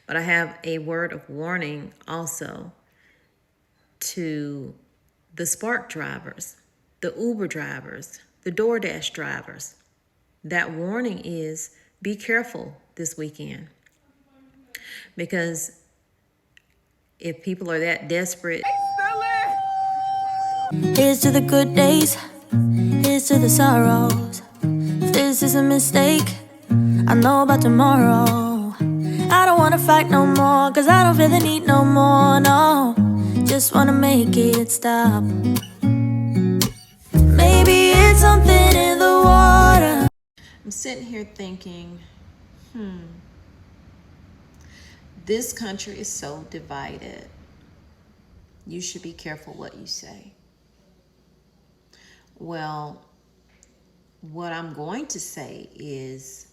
But I have a word of warning also to the Spark drivers, the Uber drivers, the DoorDash drivers. That warning is be careful this weekend, because if people are that desperate. Here's to the good days, here's to the sorrows. If this is a mistake, I know about tomorrow. I don't wanna fight no more, cause I don't feel the need no more, no. Just wanna make it stop. Maybe it's something in the water. I'm sitting here thinking, this country is so divided. You should be careful what you say. Well, what I'm going to say is,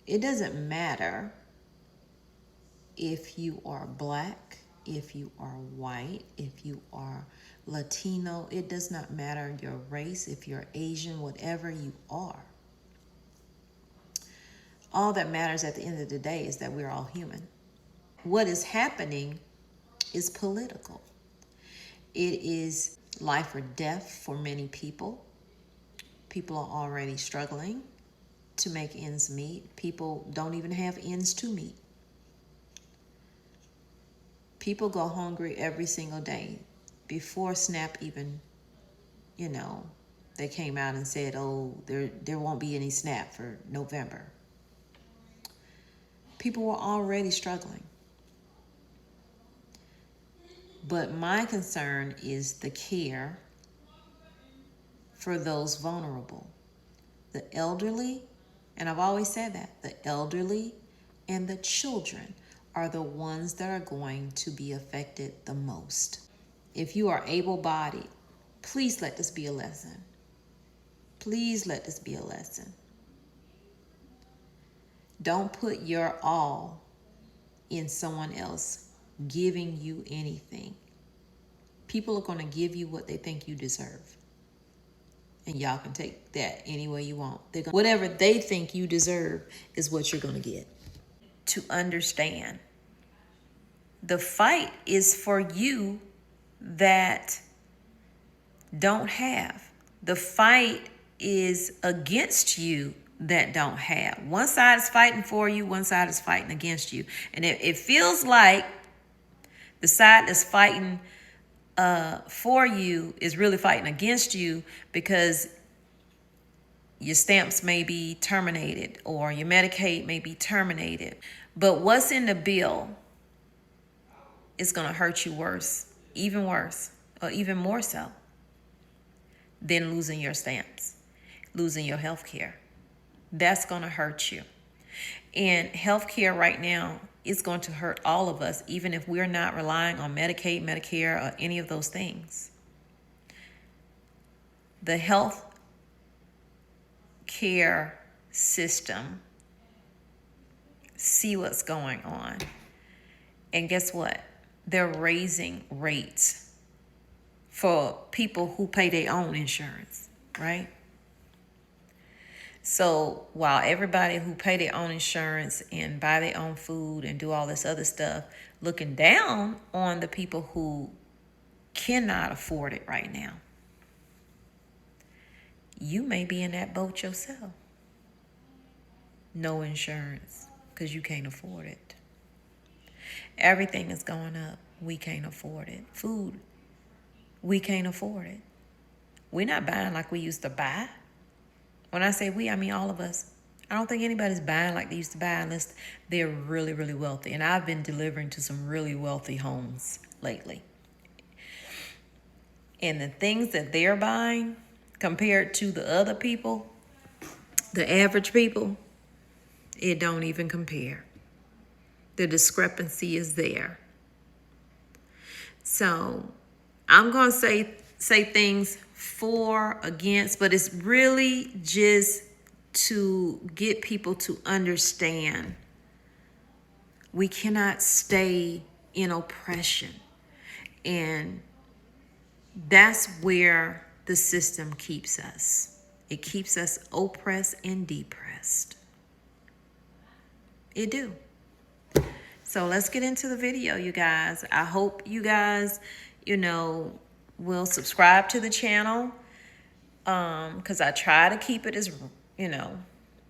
it doesn't matter if you are black, if you are white, if you are Latino. It does not matter your race, if you're Asian, whatever you are. All that matters at the end of the day is that we're all human. What is happening is political. It is life or death for many people. People are already struggling to make ends meet. People don't even have ends to meet. People go hungry every single day. Before SNAP even, they came out and said, oh, there won't be any SNAP for November. People were already struggling. But my concern is the care for those vulnerable. The elderly, and I've always said that, the elderly and the children are the ones that are going to be affected the most. If you are able-bodied, please let this be a lesson. Please let this be a lesson. Don't put your all in someone else giving you anything. People are going to give you what they think you deserve. And y'all can take that any way you want. Whatever they think you deserve is what you're going to get. To understand, the fight is for you that don't have. The fight is against you that don't have. One side is fighting for you, one side is fighting against you. And it feels like the side that's fighting for you is really fighting against you, because your stamps may be terminated or your Medicaid may be terminated. But what's in the bill is going to hurt you worse, or even more so than losing your stamps, losing your health care. That's going to hurt you. And health care right now is going to hurt all of us, even if we're not relying on Medicaid, Medicare, or any of those things. The health care system, see what's going on. And guess what? They're raising rates for people who pay their own insurance, right? So while everybody who pay their own insurance and buy their own food and do all this other stuff looking down on the people who cannot afford it right now, you may be in that boat yourself. No insurance because you can't afford it. Everything is going up. We can't afford it. Food, we can't afford it. We're not buying like we used to buy. When I say we, I mean all of us. I don't think anybody's buying like they used to buy unless they're really, really wealthy. And I've been delivering to some really wealthy homes lately. And the things that they're buying compared to the other people, the average people, it don't even compare. The discrepancy is there. So I'm going to say things for, against, but it's really just to get people to understand we cannot stay in oppression. And that's where the system keeps us. It keeps us oppressed and depressed. It do. So let's get into the video, you guys. I hope you guys, will subscribe to the channel. Because I try to keep it as,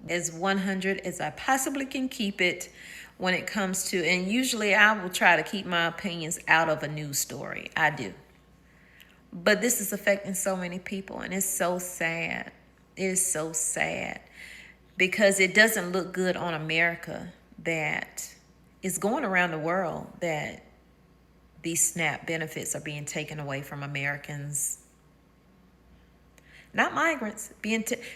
as 100 as I possibly can keep it when it comes to, and usually I will try to keep my opinions out of a news story. I do. But this is affecting so many people, and it's so sad. It is so sad because it doesn't look good on America that it's going around the world that these SNAP benefits are being taken away from Americans. Not migrants.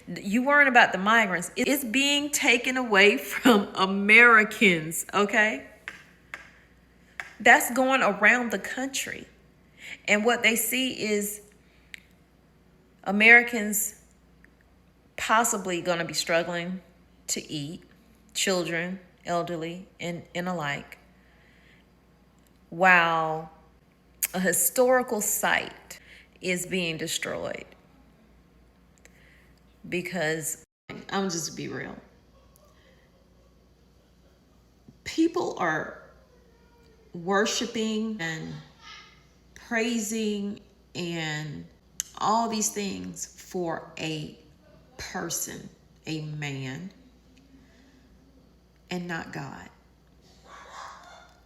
You worrying about the migrants. It's being taken away from Americans, okay? That's going around the country. And what they see is Americans possibly going to be struggling to eat, children, elderly, and alike, while a historical site is being destroyed. Because I'm just be real. People are worshiping and praising and all these things for a person, a man, and not God.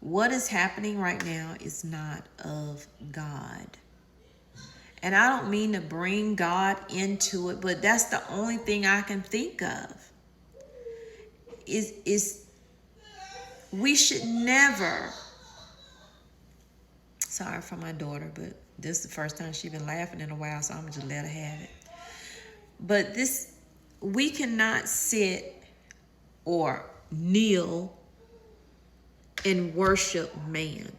What is happening right now is not of God. And I don't mean to bring God into it, but that's the only thing I can think of. Is we should never. Sorry for my daughter, but this is the first time she's been laughing in a while, so I'm gonna just let her have it. But we cannot sit or kneel and worship man.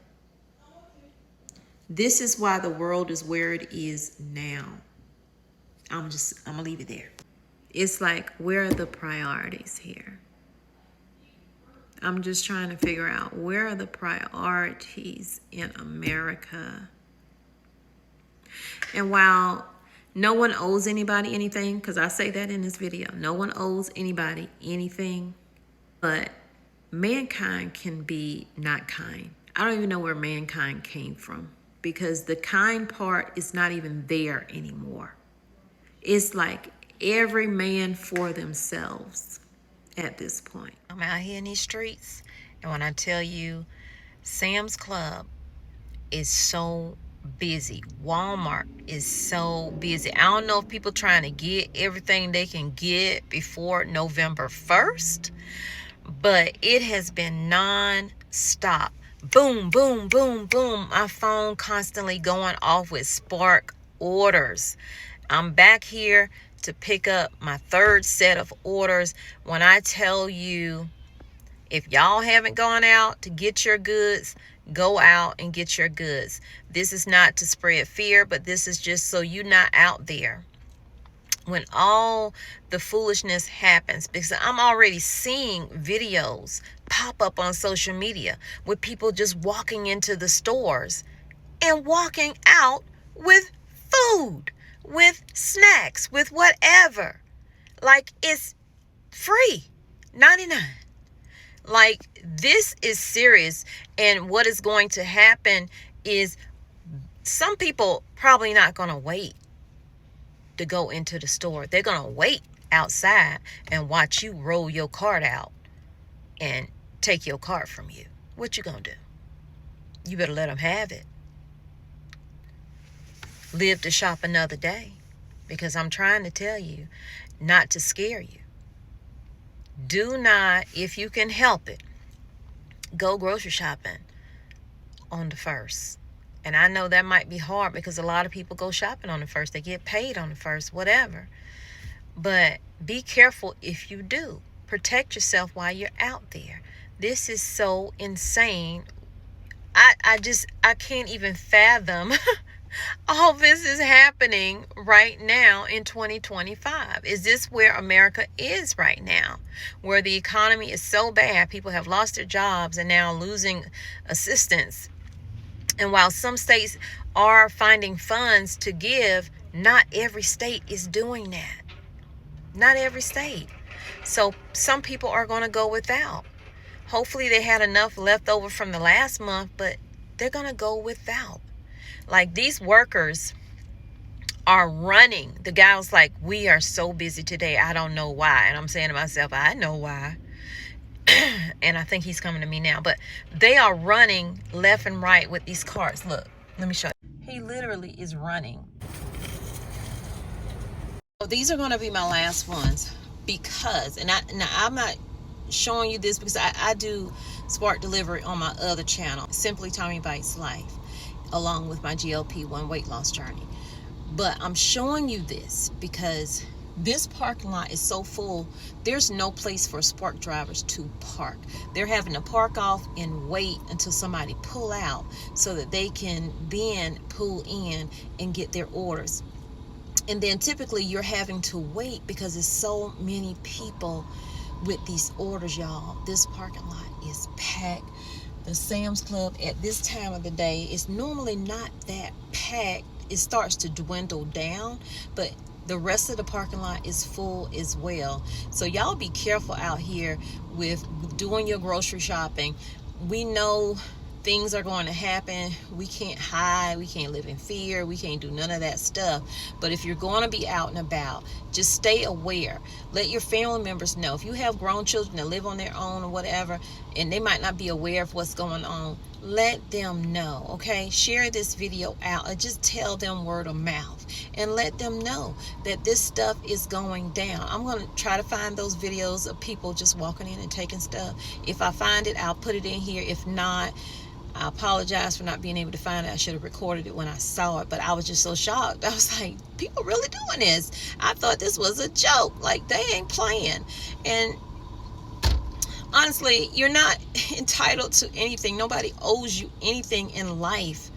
This is why the world is where it is now. I'm gonna leave it there. It's like, where are the priorities here? I'm just trying to figure out, where are the priorities in America? And while no one owes anybody anything, because I say that in this video, no one owes anybody anything, but mankind can be not kind. I don't even know where mankind came from, because the kind part is not even there anymore. It's like every man for themselves at this point. I'm out here in these streets, and when I tell you, Sam's Club is so busy. Walmart is so busy. I don't know if people trying to get everything they can get before November 1st, but it has been non-stop. Boom, boom, boom, boom. My phone constantly going off with spark orders. I'm back here to pick up my third set of orders. When I tell you, if y'all haven't gone out to get your goods, go out and get your goods. This is not to spread fear, but this is just so you're not out there when all the foolishness happens, because I'm already seeing videos pop up on social media with people just walking into the stores and walking out with food, with snacks, with whatever. Like, it's free, 99. Like, this is serious. And what is going to happen is some people probably not going to wait to go into the store. They're going to wait outside and watch you roll your cart out and take your cart from you. What you going to do? You better let them have it. Live to shop another day, because I'm trying to tell you not to scare you. Do not, if you can help it, go grocery shopping on the 1st. And I know that might be hard because a lot of people go shopping on the 1st. They get paid on the 1st, whatever. But be careful if you do. Protect yourself while you're out there. This is so insane. I can't even fathom all this is happening right now in 2025. Is this where America is right now? Where the economy is so bad, people have lost their jobs and now losing assistance. And while some states are finding funds to give, not every state is doing that. Not every state. So some people are going to go without. Hopefully they had enough left over from the last month, but they're going to go without. Like, these workers are running. The guy was like, we are so busy today, I don't know why. And I'm saying to myself, I know why. And I think he's coming to me now. But they are running left and right with these carts. Look, let me show you. He literally is running. So these are going to be my last ones, because, and I'm not showing you this because I do spark delivery on my other channel, simply Tommy Bites Life, along with my GLP-1 weight loss journey. But I'm showing you this because this parking lot is so full, there's no place for spark drivers to park. They're having to park off and wait until somebody pull out so that they can then pull in and get their orders. And then typically you're having to wait because there's so many people with these orders, y'all. This parking lot is packed. The Sam's Club at this time of the day is normally not that packed. It starts to dwindle down, but the rest of the parking lot is full as well. So y'all be careful out here with doing your grocery shopping. We know things are going to happen. We can't hide. We can't live in fear. We can't do none of that stuff. But if you're going to be out and about, just stay aware. Let your family members know. If you have grown children that live on their own or whatever, and they might not be aware of what's going on, let them know, okay? Share this video out, or just tell them word of mouth and let them know that this stuff is going down. I'm going to try to find those videos of people just walking in and taking stuff. If I find it, I'll put it in here. If not, I apologize for not being able to find it. I should have recorded it when I saw it, but I was just so shocked. I was like, people really doing this? I thought this was a joke. Like, they ain't playing. And honestly, you're not entitled to anything. Nobody owes you anything in life.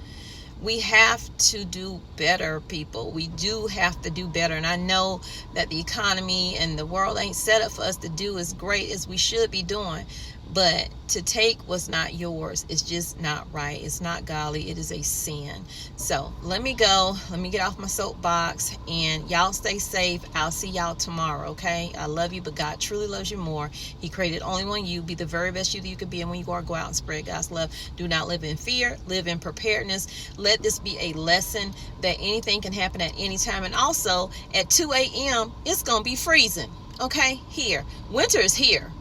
We have to do better, people. We do have to do better. And I know that the economy and the world ain't set up for us to do as great as we should be doing. But to take what's not yours is just not right. It's not godly. It is a sin. So let me go. Let me get off my soapbox. And y'all stay safe. I'll see y'all tomorrow, okay? I love you, but God truly loves you more. He created only one you. Be the very best you that you can be. And when you go out and spread God's love, do not live in fear. Live in preparedness. Let this be a lesson that anything can happen at any time. And also, at 2 a.m., it's going to be freezing, okay? Here. Winter is here.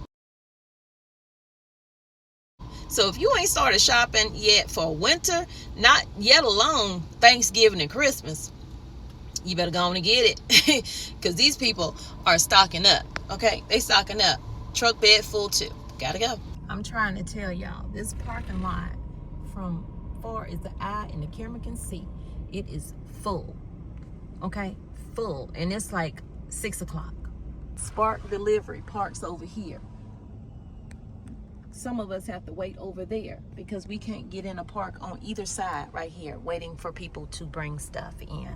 So if you ain't started shopping yet for winter, not yet alone Thanksgiving and Christmas, you better go on and get it. Because these people are stocking up, okay? They stocking up. Truck bed full too. Gotta go. I'm trying to tell y'all, this parking lot, from far as the eye and the camera can see, it is full, okay? Full. And it's like 6 o'clock. Spark Delivery parks over here. Some of us have to wait over there because we can't get in a park on either side right here waiting for people to bring stuff in.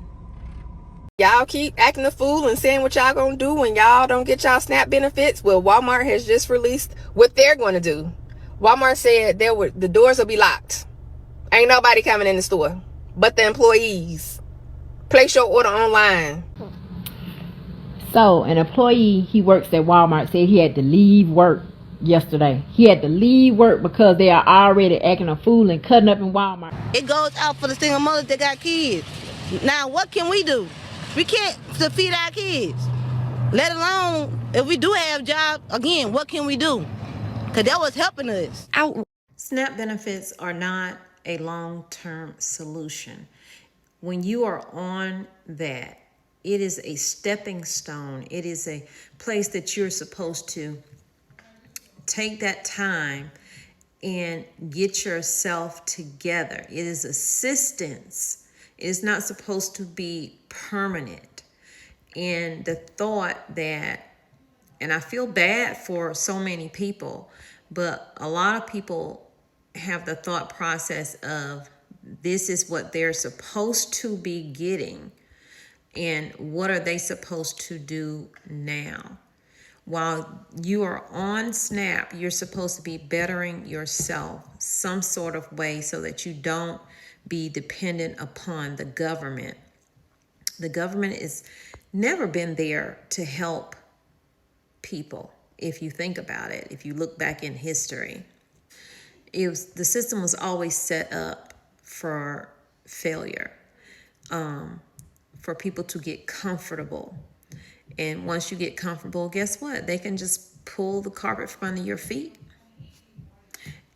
Y'all keep acting a fool and saying what y'all gonna do when y'all don't get y'all SNAP benefits. Well, Walmart has just released what they're going to do. Walmart said the doors will be locked. Ain't nobody coming in the store but the employees. Place your order online. So an employee, he works at Walmart, said he had to leave work yesterday. He had to leave work because they are already acting a fool and cutting up in Walmart. It goes out for the single mothers that got kids. Now, what can we do? We can't to feed our kids. Let alone if we do have jobs, again, what can we do? Because that was helping us. SNAP benefits are not a long-term solution. When you are on that, it is a stepping stone. It is a place that you're supposed to take that time and get yourself together. It is assistance. It is not supposed to be permanent. And the thought that, and I feel bad for so many people, but a lot of people have the thought process of this is what they're supposed to be getting, and what are they supposed to do now? While you are on SNAP, you're supposed to be bettering yourself some sort of way so that you don't be dependent upon the government. The government has never been there to help people. if you think about it, if you look back in history, the system was always set up for failure, for people to get comfortable. And once you get comfortable, guess what? They can just pull the carpet from under your feet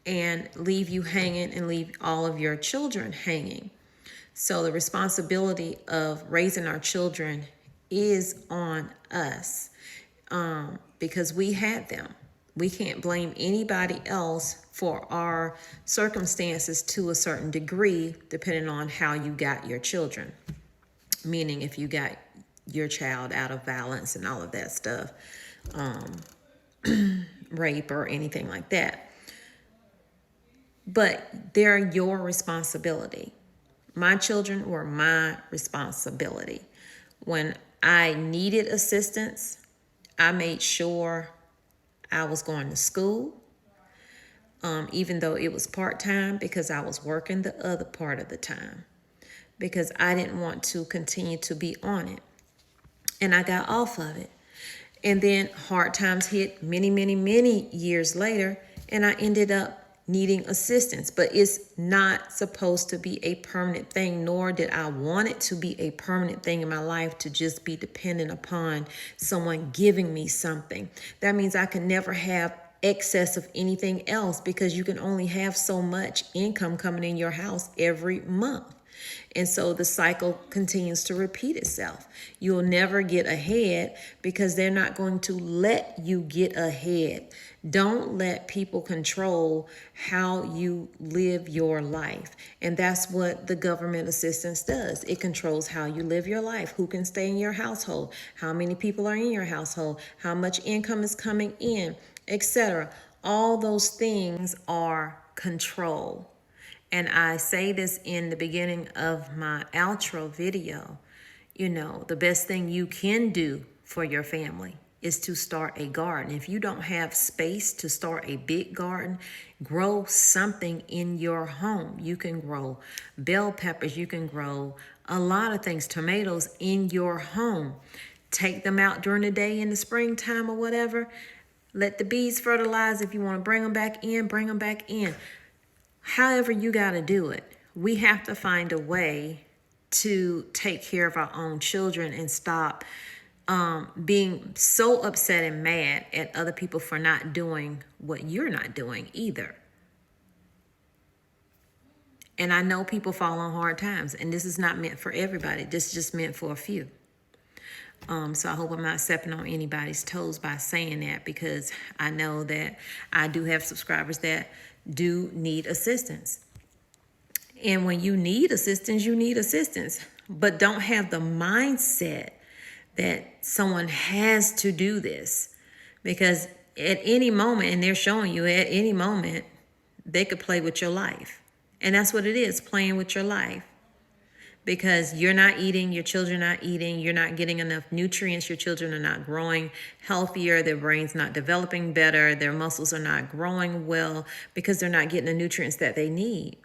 and leave you hanging and leave all of your children hanging. So the responsibility of raising our children is on us, because we had them. We can't blame anybody else for our circumstances to a certain degree, depending on how you got your children. Meaning if you got your child out of violence and all of that stuff, rape or anything like that. But they're your responsibility. My children were my responsibility. When I needed assistance, I made sure I was going to school, even though it was part-time, because I was working the other part of the time, because I didn't want to continue to be on it. And I got off of it. And then hard times hit many, many, many years later, and I ended up needing assistance. But it's not supposed to be a permanent thing, nor did I want it to be a permanent thing in my life, to just be dependent upon someone giving me something. That means I can never have excess of anything else, because you can only have so much income coming in your house every month. And so the cycle continues to repeat itself. You'll never get ahead, because they're not going to let you get ahead. Don't let people control how you live your life. And that's what the government assistance does. It controls how you live your life, who can stay in your household, how many people are in your household, how much income is coming in, etc. All those things are control. And I say this in the beginning of my outro video. You know, the best thing you can do for your family is to start a garden. If you don't have space to start a big garden, grow something in your home. You can grow bell peppers. You can grow a lot of things, tomatoes in your home. Take them out during the day in the springtime or whatever. Let the bees fertilize. If you want to bring them back in, bring them back in. However you got to do it. We have to find a way to take care of our own children and stop being so upset and mad at other people for not doing what you're not doing either. And I know people fall on hard times, and this is not meant for everybody. This is just meant for a few. So I hope I'm not stepping on anybody's toes by saying that, because I know that I do have subscribers that do need assistance. And when you need assistance, you need assistance. But don't have the mindset that someone has to do this, because at any moment, and they're showing you at any moment, they could play with your life. And that's what it is, playing with your life. Because you're not eating, your children are not eating, you're not getting enough nutrients, your children are not growing healthier, their brain's not developing better, their muscles are not growing well, because they're not getting the nutrients that they need.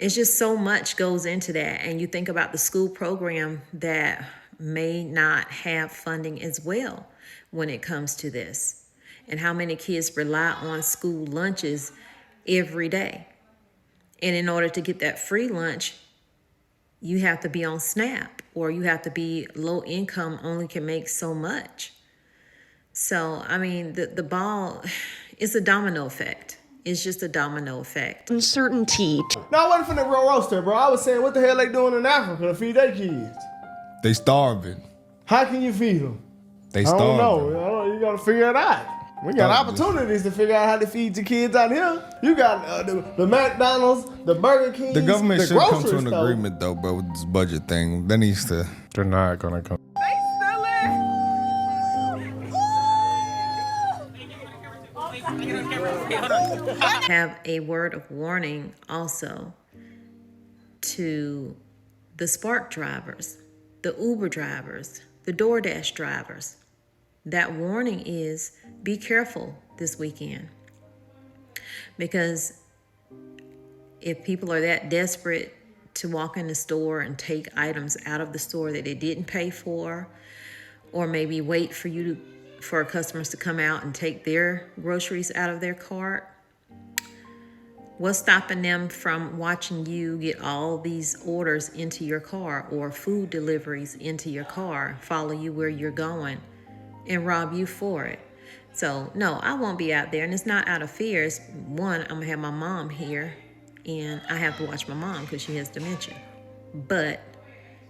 It's just so much goes into that. And you think about the school program that may not have funding as well when it comes to this, and how many kids rely on school lunches every day. And in order to get that free lunch, you have to be on SNAP, or you have to be low income, only can make so much. So, I mean, the ball is a domino effect. It's just a domino effect. Uncertainty. No, I wasn't finna roast her, bro. I was saying, what the hell they doing in Africa to feed their kids? They starving. How can you feed them? They I don't starving. know. You gotta figure it out. We got opportunities to figure out how to feed your kids out here. You got the McDonald's, the Burger King. The government should come to an store. agreement, though, bro, with this budget thing. That needs to. They're not gonna come. Have a word of warning also to the Spark drivers, the Uber drivers, the DoorDash drivers. That warning is, be careful this weekend. Because if people are that desperate to walk in the store and take items out of the store that they didn't pay for, or maybe wait for you for customers to come out and take their groceries out of their cart. What's stopping them from watching you get all these orders into your car or food deliveries into your car, follow you where you're going, and rob you for it? So, no, I won't be out there. And it's not out of fear. It's one, I'm going to have my mom here, and I have to watch my mom because she has dementia. But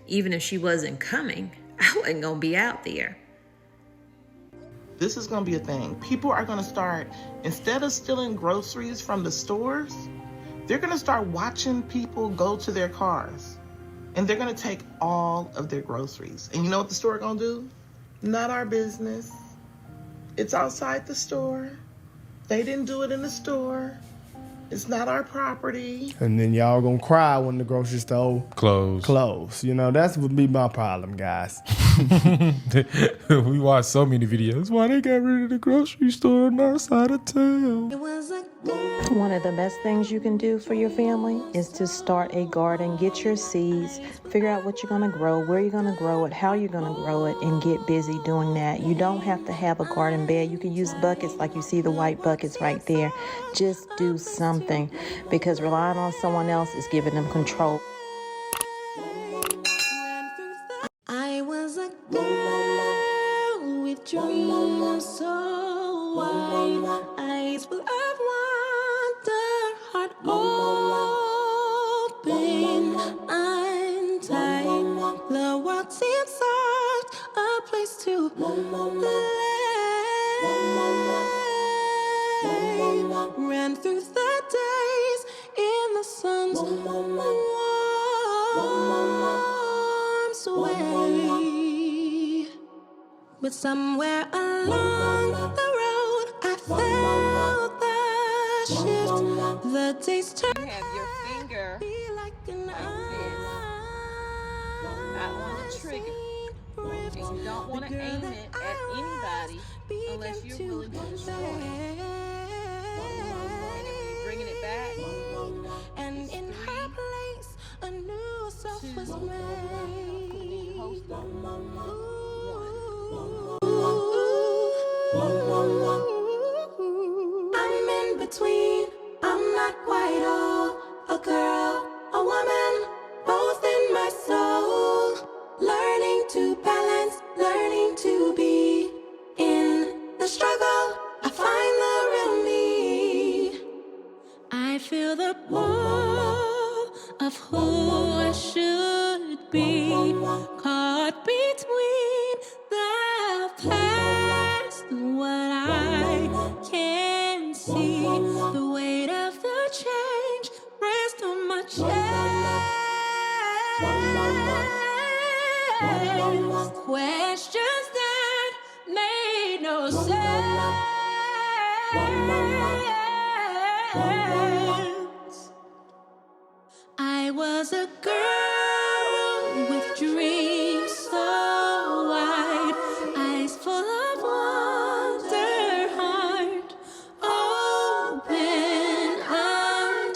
even if she wasn't coming, I wasn't going to be out there. This is going to be a thing. People are going to start, instead of stealing groceries from the stores, they're going to start watching people go to their cars. And they're going to take all of their groceries. And you know what the store going to do? Not our business. It's outside the store. They didn't do it in the store. It's not our property. And then y'all gonna cry when the grocery store close. You know, that's would be my problem, guys. We watch so many videos. Why they got rid of the grocery store on our side of town? One of the best things you can do for your family is to start a garden, get your seeds, figure out what you're going to grow, where you're going to grow it, how you're going to grow it, and get busy doing that. You don't have to have a garden bed. You can use buckets like you see the white buckets right there. Just do something, because relying on someone else is giving them control. I was a girl with dreams so wide, eyes full of wonder, heart open, untied. The world seems soft, a place to lay. Ran through the days in the sun's warm sway. But somewhere along the road, I felt the shift. The days turned. You have your finger Like an not on the trigger. And you don't want to aim it at anybody unless you're willing to destroy it. And then when you're bringing it back, and in her place, a new self was made. I'm in between, I'm not quite all, a girl, a woman, both in my soul. Learning to balance, learning to be in the struggle. I find the real me. I feel the pull of who I should be, caught between the past and what I can see. The weight of the change rests on my chest. Questions that made no sense. I was a girl with dreams so wide, eyes full of wonder, heart open,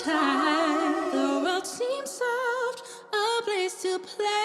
untied. The world seems soft, a place to play.